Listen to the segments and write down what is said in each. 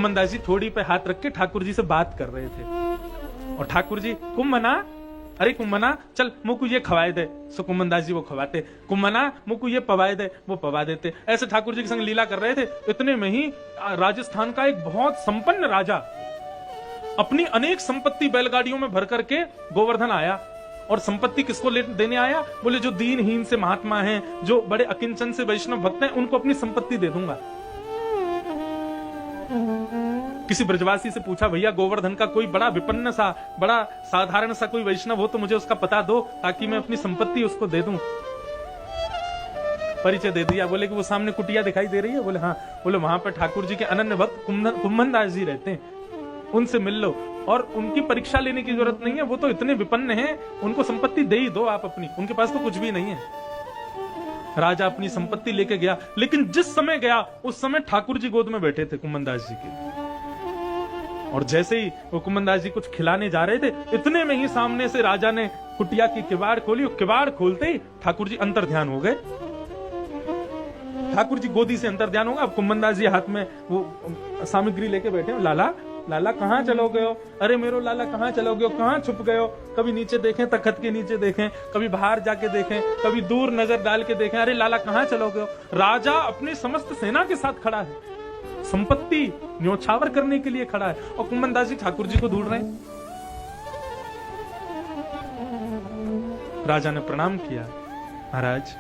कुम्मनदास जी थोड़ी पे हाथ रख के ठाकुर जी से बात कर रहे थे और ठाकुर जी कुम्मना, अरे कुम्मना चल मुझको ये खवाए दे। सो कुम्मनदास जी वो खवाते, कुम्मना मुझको ये पवाए दे, वो पवा देते। ऐसे ठाकुर जी के संग लीला कर रहे थे। इतने में ही राजस्थान का एक बहुत संपन्न राजा अपनी अनेक संपत्ति बैलगाड़ियों में भर करके गोवर्धन आया। और संपत्ति किसको देने आया? बोले जो दीनहीन से महात्मा हैं, जो बड़े अकिंचन से वैष्णव भक्त हैं, उनको अपनी संपत्ति दे दूंगा। किसी ब्रजवासी से पूछा, भैया गोवर्धन का कोई बड़ा विपन्न सा, बड़ा साधारण सा कोई वैष्णव हो तो मुझे उसका पता दो, ताकि मैं अपनी संपत्ति उसको दे दूं। परिचय दे दिया। बोले कि वो सामने कुटिया दिखाई दे रही है? बोले हाँ। बोले वहां पर ठाकुर जी के अनन्य भक्त कुम्मनदास जी रहते हैं, उनसे मिल लो। और उनकी परीक्षा लेने की जरूरत नहीं है, वो तो इतने विपन्न हैं, उनको संपत्ति दे ही दो आप अपनी, उनके पास तो कुछ भी नहीं है। राजा अपनी संपत्ति लेके गया, लेकिन जिस समय गया उस समय ठाकुर जी गोद में बैठे थे कुम्मनदास जी के। और जैसे ही वो कुम्मनदास जी कुछ खिलाने जा रहे थे, इतने में ही सामने से राजा ने कुटिया की किवाड़ खोली। किवाड़ खोलते ही ठाकुर जी अंतर ध्यान हो गए। ठाकुर जी गोदी से अंतर ध्यान होगा। अब कुम्मनदास जी हाथ में वो सामग्री लेके बैठे। लाला लाला कहाँ चलो गए हो? अरे मेरो लाला कहाँ चलो गए हो? कहाँ छुप गए हो? कभी नीचे देखें, तख्त के नीचे देखें, कभी बाहर जाके देखें, कभी दूर नजर डाल के देखें, अरे लाला कहाँ चलो गए हो? राजा अपनी समस्त सेना के साथ खड़ा है, संपत्ति न्योछावर करने के लिए खड़ा है, और कुम्मनदास जी ठाकुर जी को ढूंढ रहे हैं। राजा ने प्रणाम किया, महाराज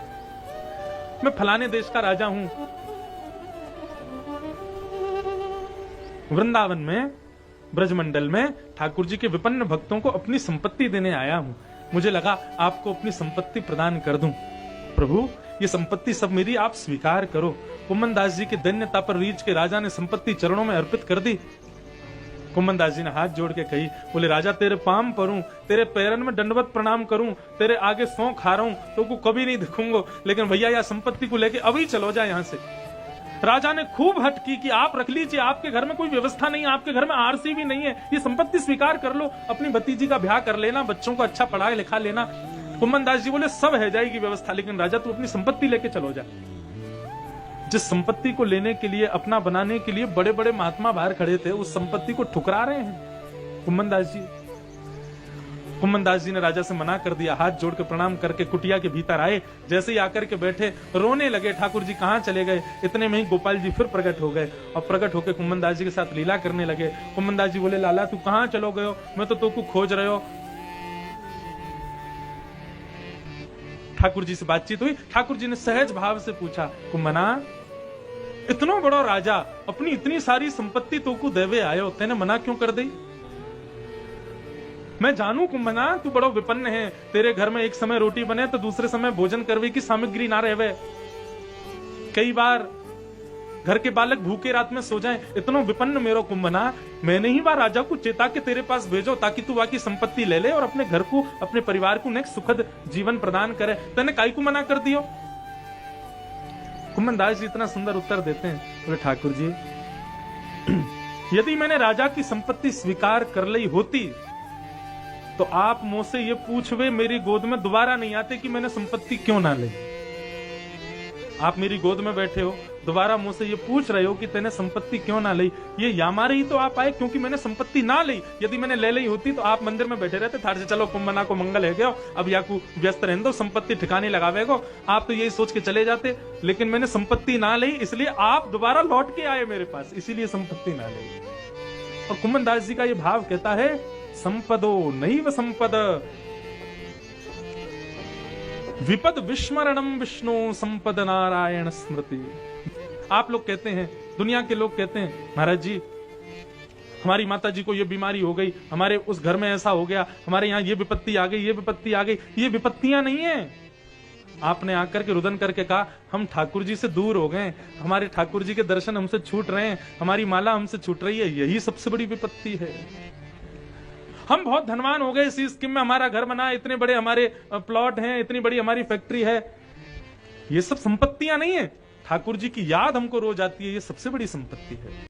मैं फलाने देश का राजा हूं, वृंदावन में ब्रजमंडल में ठाकुर जी के विपन्न भक्तों को अपनी संपत्ति देने आया हूं। मुझे लगा आपको अपनी संपत्ति प्रदान कर दूं। प्रभु ये संपत्ति सब मेरी, आप स्वीकार करो। कुम्मनदास जी की दैन्यता पर रीझ के राजा ने संपत्ति चरणों में अर्पित कर दी। कुम्मनदास जी ने हाथ जोड़ के कही, बोले राजा तेरे पाम परूं, तेरे पैरन में दंडवत प्रणाम करूं, तेरे आगे सौं खा रहा हूं, तो को कभी नहीं दिखूंगा, लेकिन भैया यह संपत्ति को लेके अभी चलो जाए यहां से। राजा ने खूब हट की कि आप रख लीजिए, आपके घर में कोई व्यवस्था नहीं है, आपके घर में आरसी भी नहीं है, ये संपत्ति स्वीकार कर लो, अपनी भतीजी का ब्याह कर लेना, बच्चों को अच्छा पढ़ा लिखा लेना। कुम्मनदास जी बोले सब है जाएगी व्यवस्था, लेकिन राजा तू अपनी संपत्ति लेके चलो जा। जिस संपत्ति को लेने के लिए, अपना बनाने के लिए बड़े बड़े महात्मा बाहर खड़े थे, उस संपत्ति को ठुकरा रहे हैं कुम्मनदास जी। कुम्मनदास जी ने राजा से मना कर दिया। हाथ जोड़ के प्रणाम करके कुटिया के भीतर आए। जैसे ही आकर के बैठे, रोने लगे, ठाकुर जी कहाँ चले गए? इतने में ही गोपाल जी फिर प्रकट हो गए और प्रकट होकर कुम्मनदास जी के साथ लीला करने लगे। कुम्मनदास जी बोले, लाला तू कहाँ चलो गए हो? मैं तो तुमको खोज रहे हो। ठाकुर जी से बातचीत हुई। ठाकुर जी ने सहज भाव से पूछा, कुम्मना इतना बड़ा राजा अपनी इतनी सारी संपत्ति तो को देवे आयो, तेने मना क्यों कर दी? मैं जानू कुम्मना तू बड़ो विपन्न है, तेरे घर में एक समय रोटी बने तो दूसरे समय भोजन करवे की सामग्री ना रहे। कई बार घर के बालक भूखे रात में सो जाएं, इतना विपन्न मेरो कुम्मना, मैंने ही वह राजा को चेता के तेरे पास भेजो ताकि तू वहां की संपत्ति ले ले और अपने घर को, अपने परिवार को एक सुखद जीवन प्रदान करे। तेने काई को मना कर दियो? कुम्मनदास जी इतना सुंदर उत्तर देते हैं, बोले ठाकुर जी यदि मैंने राजा की संपत्ति स्वीकार कर ली होती तो आप मुझसे ये पूछवे मेरी गोद में दोबारा नहीं आते कि मैंने संपत्ति क्यों ना ली। आप मेरी गोद में बैठे हो, दोबारा मुझसे ये पूछ रहे हो कि तेने संपत्ति क्यों ना ली। ये यामारे ही तो आप आए क्योंकि मैंने संपत्ति ना ली। यदि मैंने ले ली होती तो आप मंदिर में बैठे रहते, थार से चलो कुम्मना को मंगल है गया, अब याकू व्यस्त रहने दो, संपत्ति ठिकाने लगावेगो। आप तो यही सोच के चले जाते, लेकिन मैंने संपत्ति ना ली, इसलिए आप दोबारा लौट के आए मेरे पास, इसीलिए संपत्ति ना ली। और कुम्मनदास जी का ये भाव कहता है, संपदो नैव संपद विपद विस्मरणम विष्णु संपद नारायण स्मृति। आप लोग कहते हैं, दुनिया के लोग कहते हैं, महाराज जी हमारी माता जी को ये बीमारी हो गई, हमारे उस घर में ऐसा हो गया, हमारे यहाँ ये विपत्ति आ गई, ये विपत्ति आ गई। ये विपत्तियां नहीं है। आपने आकर के रुदन करके कहा, हम ठाकुर जी से दूर हो गए, हमारे ठाकुर जी के दर्शन हमसे छूट रहे हैं, हमारी माला हमसे छूट रही है, यही सबसे बड़ी विपत्ति है। हम बहुत धनवान हो गए, इसी स्कीम में हमारा घर बना, इतने बड़े हमारे प्लॉट हैं, इतनी बड़ी हमारी फैक्ट्री है। ये सब संपत्तियां नहीं है। ठाकुर जी की याद हमको रोज आती है, ये सबसे बड़ी संपत्ति है।